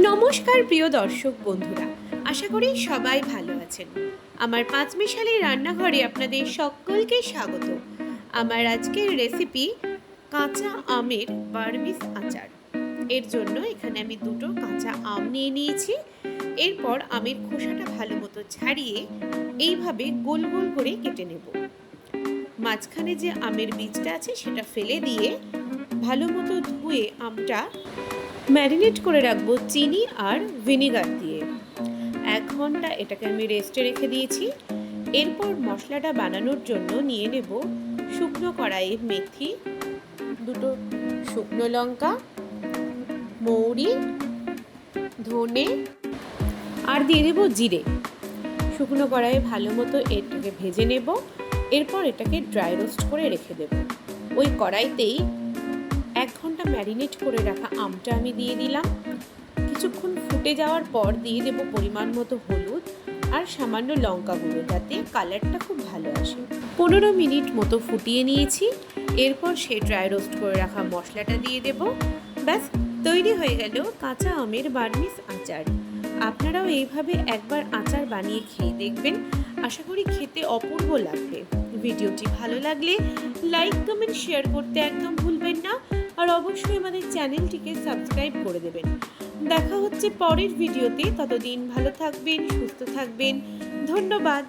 নমস্কার প্রিয় দর্শক বন্ধুরা, আশা করি সবাই ভালো আছেন। আমার পাঁচমিশালি রান্নাঘরে আপনাদের সকলকে স্বাগত। আমার আজকের রেসিপি কাঁচা আমের বার্মিজ আচার। এর জন্য এখানে আমি দুটো কাঁচা আম নিয়ে নিয়েছি। এরপর আমের খোসাটা ভালো মতো ছাড়িয়ে এইভাবে গোল গোল করে কেটে নেব। মাঝখানে যে আমের বীজটা আছে সেটা ফেলে দিয়ে ভালো মতো ধুয়ে আমটা ম্যারিনেট করে রাখবো চিনি আর ভিনিগার দিয়ে। 1 ঘন্টা এটাকে আমি রেস্টে রেখে দিয়েছি। এরপর মশলাটা বানানোর জন্য নিয়ে নেব শুকনো কড়াইয়ে মেথি, দুটো শুকনো লঙ্কা, মৌরি, ধনে আর দিয়ে দেবো জিরে। শুকনো কড়াইয়ে ভালো মতো এটাকে ভেজে নেব। এরপর এটাকে ড্রাই রোস্ট করে রেখে দেব। ওই কড়াইতেই 1 ঘন্টা ম্যারিনেট করে রাখা আমটা আমি দিয়ে দিলাম। কিছুক্ষণ ফুটে যাওয়ার পর দিয়ে দেব পরিমাণ মতো হলুদ আর সামান্য লঙ্কা গুঁড়ো, যাতে কালারটা খুব ভালো আসে। 15 মিনিট মতো ফুটিয়ে নিয়েছি। এরপর সেই ড্রাই রোস্ট করে রাখা মশলাটা দিয়ে দেব। ব্যাস, তৈরি হয়ে গেল কাঁচা আমের বার্মিজ আচার। আপনারাও এইভাবে একবার আচার বানিয়ে খেয়ে দেখবেন, আশা করি খেতে অপূর্ব লাগবে। ভিডিওটি ভালো লাগলে লাইক, কমেন্ট, শেয়ার করতে একদম ভুলবেন না। আর অবশ্যই আমাদের চ্যানেলটিকে সাবস্ক্রাইব করে দেবেন। দেখা হচ্ছে পরের ভিডিওতে। ততদিন ভালো থাকবেন, সুস্থ থাকবেন। ধন্যবাদ।